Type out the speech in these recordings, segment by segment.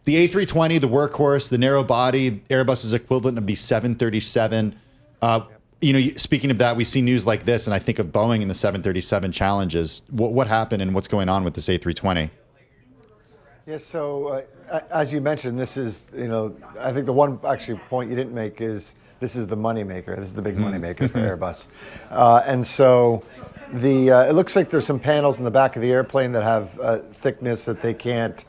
the A320, the workhorse, the narrow body, Airbus's equivalent of the 737. Speaking of that, we see news like this, and I think of Boeing and the 737 challenges. What happened, and what's going on with this A320? Yeah, so as you mentioned, this is, I think the one actually point you didn't make is this is the money maker. This is the big money maker for Airbus. And so it looks like there's some panels in the back of the airplane that have thickness that they can't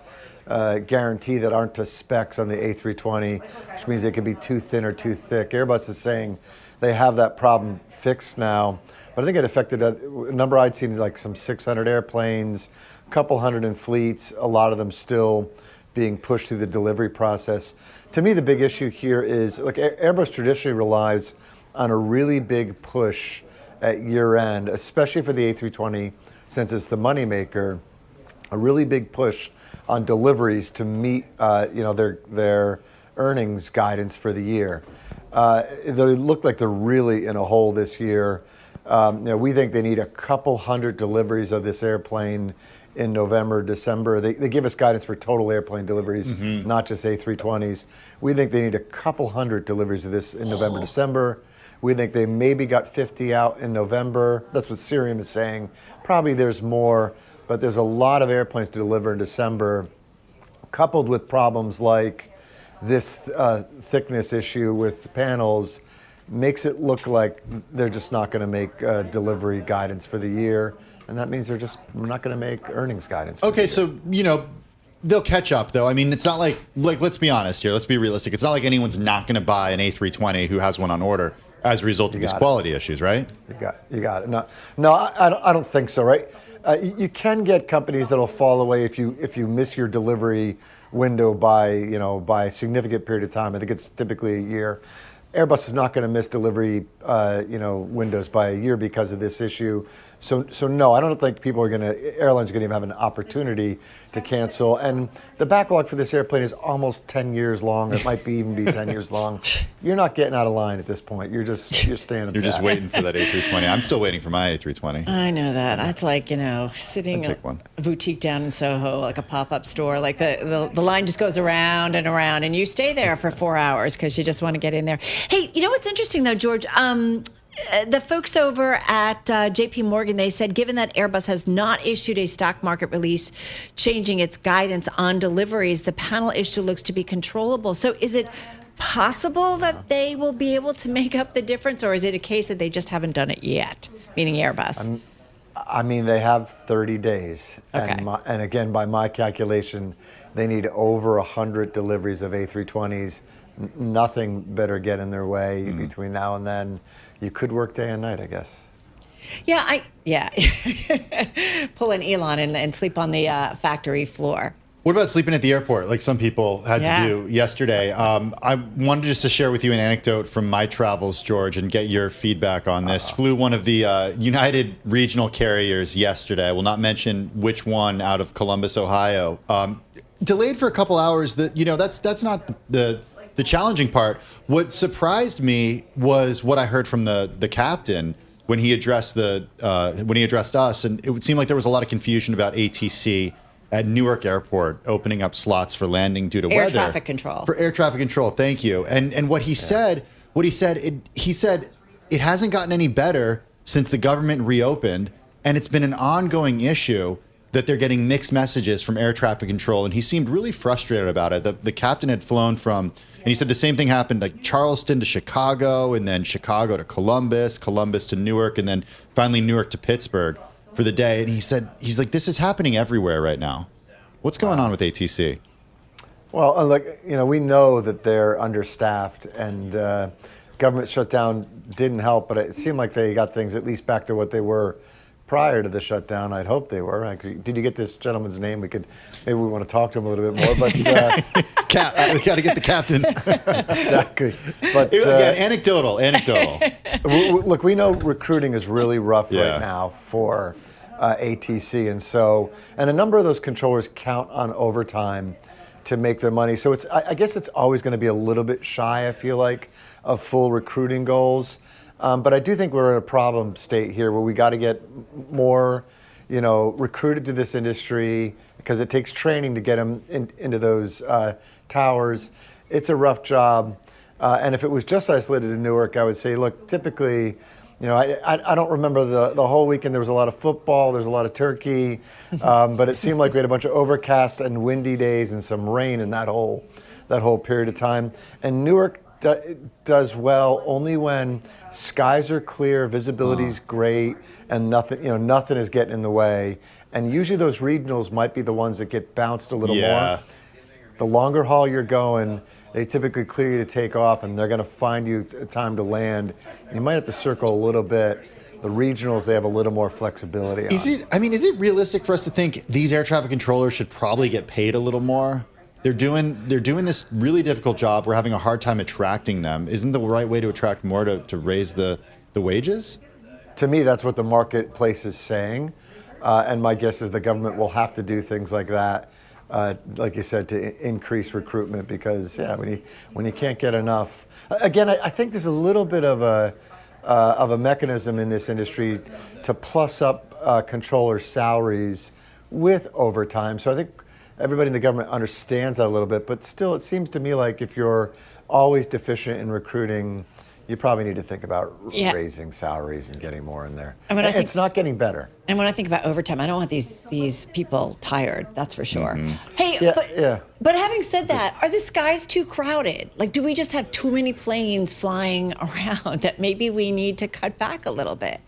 guarantee that aren't to specs on the A320, which means they could be too thin or too thick. Airbus is saying they have that problem fixed now, but I think it affected a number I'd seen, like some 600 airplanes, a couple hundred in fleets, a lot of them still being pushed through the delivery process. To me, the big issue here is, look, Airbus traditionally relies on a really big push at year end, especially for the A320, since it's the moneymaker, a really big push on deliveries to meet their earnings guidance for the year. They look like they're really in a hole this year. We think they need a couple hundred deliveries of this airplane in November, December. They give us guidance for total airplane deliveries, not just A320s. We think they need a couple hundred deliveries of this in November, December. We think they maybe got 50 out in November. That's what Cirium is saying. Probably there's more, but there's a lot of airplanes to deliver in December, coupled with problems like this thickness issue with panels makes it look like they're just not going to make delivery guidance for the year. And that means we're not going to make earnings guidance. Okay, so, they'll catch up, though. I mean, it's not like, let's be honest here. Let's be realistic. It's not like anyone's not going to buy an A320 who has one on order as a result of these quality issues, right? You got it. No, I don't think so, right? You can get companies that'll fall away if you miss your delivery window by a significant period of time. I think it's typically a year. Airbus is not going to miss delivery windows by a year because of this issue. So no, I don't think airlines are going to even have an opportunity to cancel. And the backlog for this airplane is almost 10 years long. It might even be 10 years long. You're not getting out of line at this point. You're standing. You're just waiting for that A320. I'm still waiting for my A320. I know that. It's like, sitting a boutique down in Soho, like a pop-up store. Like the line just goes around and around, and you stay there for 4 hours because you just want to get in there. Hey, what's interesting though, George? The folks over at JP Morgan, they said, given that Airbus has not issued a stock market release changing its guidance on deliveries, the panel issue looks to be controllable. So is it possible that they will be able to make up the difference, or is it a case that they just haven't done it yet, meaning Airbus? I mean, they have 30 days. Okay. And again, by my calculation, they need over 100 deliveries of A320s. Nothing better get in their way between now and then. You could work day and night, I guess. Yeah. Pull an Elon and sleep on the factory floor. What about sleeping at the airport, like some people had to do yesterday? I wanted just to share with you an anecdote from my travels, George, and get your feedback on this. Flew one of the United regional carriers yesterday. I will not mention which one, out of Columbus, Ohio. Delayed for a couple hours. That's not the challenging part. What surprised me was what I heard from the captain when he addressed us, and it would seem like there was a lot of confusion about ATC at Newark Airport opening up slots for landing due to weather. Air traffic control. For air traffic control, thank you. And what he said, he said it hasn't gotten any better since the government reopened, and it's been an ongoing issue that they're getting mixed messages from air traffic control, and he seemed really frustrated about it. The captain had flown from, and he said the same thing happened, like Charleston to Chicago, and then Chicago to Columbus to Newark, and then finally Newark to Pittsburgh for the day. And he's like, this is happening everywhere right now. What's going on with ATC? Well, we know that they're understaffed, and government shutdown didn't help, but it seemed like they got things at least back to what they were prior to the shutdown. I'd hope they were. Did you get this gentleman's name? Maybe we want to talk to him a little bit more. But we got to get the captain. Exactly. But again, anecdotal. Look, we know recruiting is really rough right now for ATC, and a number of those controllers count on overtime to make their money. So I guess it's always going to be a little bit shy, I feel like, of full recruiting goals. But I do think we're in a problem state here where we got to get more, recruited to this industry, because it takes training to get them into those towers. It's a rough job. And if it was just isolated to Newark, I would say, look, typically, I don't remember the whole weekend. There was a lot of football. There's a lot of turkey. But it seemed like we had a bunch of overcast and windy days and some rain in that whole period of time. And Newark does well only when skies are clear, visibility's great, and nothing is getting in the way. And usually those regionals might be the ones that get bounced a little more. The longer haul you're going, they typically clear you to take off, and they're going to find you time to land. You might have to circle a little bit. The regionals, they have a little more flexibility on. Is it realistic for us to think these air traffic controllers should probably get paid a little more? They're doing this really difficult job. We're having a hard time attracting them. Isn't the right way to attract more to raise the wages? To me, that's what the marketplace is saying. And my guess is the government will have to do things like that, like you said, to increase recruitment, because when you can't get enough. Again, I think there's a little bit of a mechanism in this industry to plus up controller salaries with overtime. So I think everybody in the government understands that a little bit, but still, it seems to me like if you're always deficient in recruiting, you probably need to think about raising salaries and getting more in there. And it's not getting better. And when I think about overtime, I don't want these people tired, that's for sure. Mm-hmm. Hey, but having said that, are the skies too crowded? Like, do we just have too many planes flying around that maybe we need to cut back a little bit?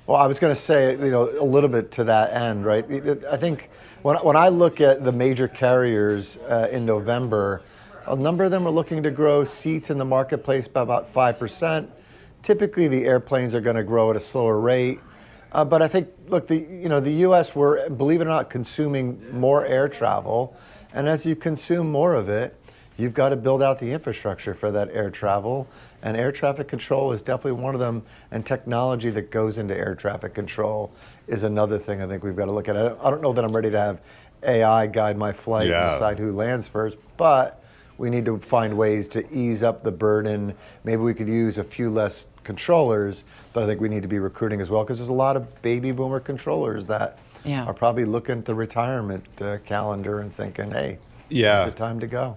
Well, I was going to say, a little bit to that end, right? I think when I look at the major carriers in November, a number of them are looking to grow seats in the marketplace by about 5%. Typically, the airplanes are going to grow at a slower rate. But I think, look, the U.S., we're, believe it or not, consuming more air travel. And as you consume more of it, you've got to build out the infrastructure for that air travel. And air traffic control is definitely one of them. And technology that goes into air traffic control is another thing I think we've got to look at. I don't know that I'm ready to have AI guide my flight and decide who lands first, but we need to find ways to ease up the burden. Maybe we could use a few less controllers, but I think we need to be recruiting as well, because there's a lot of baby boomer controllers that are probably looking at the retirement calendar and thinking, hey, it's the time to go.